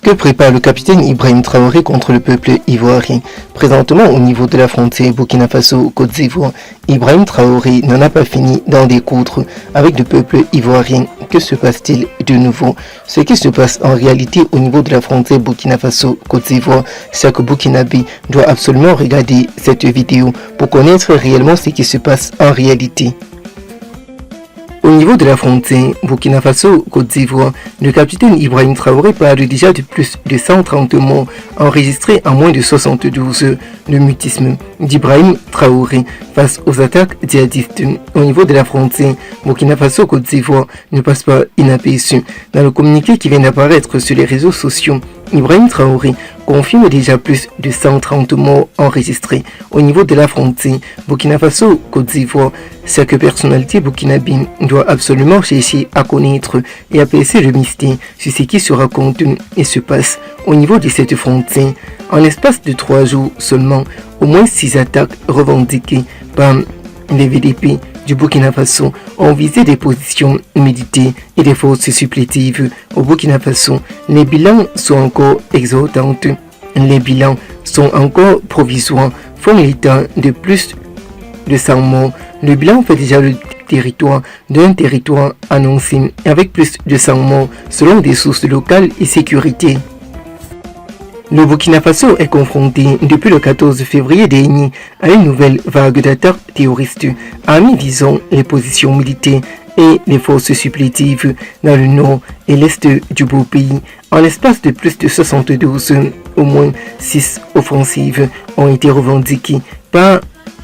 Que prépare le capitaine Ibrahim Traoré contre le peuple ivoirien? Présentement, au niveau de la frontière Burkina Faso-Côte d'Ivoire, Ibrahim Traoré n'en a pas fini d'en découdre avec le peuple ivoirien. Que se passe-t-il de nouveau? Ce qui se passe en réalité au niveau de la frontière Burkina Faso-Côte d'Ivoire, c'est que Burkinabé doit absolument regarder cette vidéo pour connaître réellement ce qui se passe en réalité. Au niveau de la frontière Burkina Faso-Côte d'Ivoire, le capitaine Ibrahim Traoré parle déjà de plus de 130 morts enregistrés en moins de 72 heures. Le mutisme d'Ibrahim Traoré face aux attaques djihadistes au niveau de la frontière Burkina Faso-Côte d'Ivoire ne passe pas inaperçu. Dans le communiqué qui vient d'apparaître sur les réseaux sociaux, Ibrahim Traoré confirme déjà plus de 130 morts enregistrés au niveau de la frontière Burkina Faso-Côte d'Ivoire. Chaque personnalité burkinabé doit absolument chercher à connaître et à percer le mystère sur ce qui se raconte et se passe au niveau de cette frontière. En l'espace de 3 jours seulement, au moins 6 attaques revendiquées par les VDP du Burkina Faso ont visé des positions militaires et des forces supplétives au Burkina Faso. Les bilans sont encore exorbitants. Les bilans sont encore provisoires, font l'état de plus de 100 morts. Le bilan fait déjà le territoire d'un territoire annoncé avec plus de 100 morts selon des sources locales et sécurité. Le Burkina Faso est confronté depuis le 14 février dernier à une nouvelle vague d'attaques terroristes, armées visant les positions militaires et les forces supplétives dans le nord et l'est du beau pays. En l'espace de plus de 72 heures, au moins 6 offensives ont été revendiquées par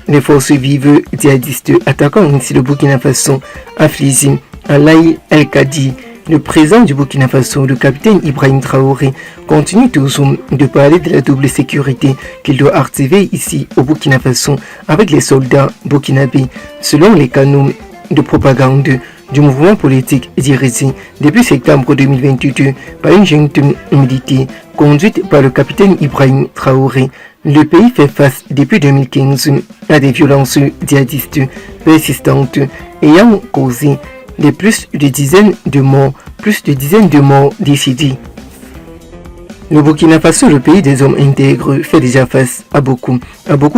les forces vives djihadistes attaquant ainsi le Burkina Faso, affligé Alaï El-Kadi. Le président du Burkina Faso, le capitaine Ibrahim Traoré, continue toujours de parler de la double sécurité qu'il doit activer ici au Burkina Faso avec les soldats burkinabés, selon les canaux de propagande du mouvement politique dirigé depuis septembre 2022 par une junte militaire conduite par le capitaine Ibrahim Traoré. Le pays fait face depuis 2015 à des violences djihadistes persistantes ayant causé plus de dizaines de morts décédés. Le Burkina Faso, le pays des hommes intègres, fait déjà face à beaucoup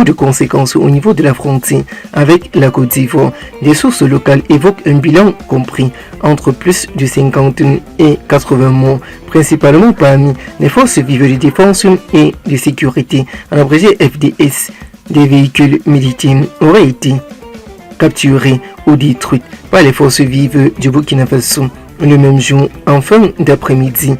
de conséquences au niveau de la frontière avec la Côte d'Ivoire. Des sources locales évoquent un bilan compris entre plus de 50 et 80 morts, principalement parmi les forces vives de défense et de sécurité, en abrégé FDS. Des véhicules militaires auraient été capturés ou détruits par les forces vives du Burkina Faso le même jour en fin d'après-midi.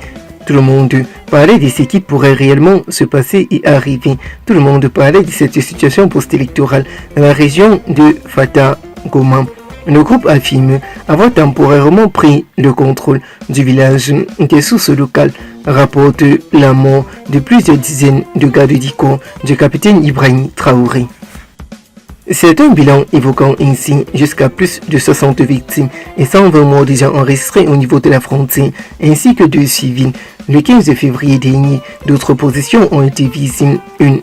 Tout le monde parlait de ce qui pourrait réellement se passer et arriver. Tout le monde parlait de cette situation post-électorale dans la région de Fata Goma. Le groupe affirme avoir temporairement pris le contrôle du village. Des sources locales rapportent la mort de plusieurs dizaines de gardes du corps du capitaine Ibrahim Traoré. C'est un bilan évoquant ainsi jusqu'à plus de 60 victimes et 120 morts déjà enregistrés au niveau de la frontière, ainsi que 2 civils. Le 15 février dernier, d'autres positions ont été visées. Une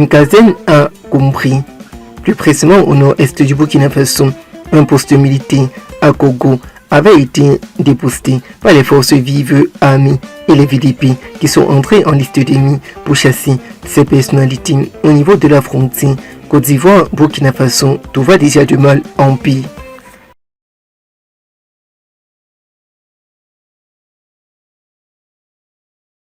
caserne à Koumri, plus précisément au nord-est du Burkina Faso. Un poste militaire à Kogo avait été déposté par les forces vives armées et les VDP qui sont entrés en liste d'ennemis pour chasser ces personnalités au niveau de la frontière. Côte d'Ivoire, Burkina Faso, tout va déjà de mal en pire.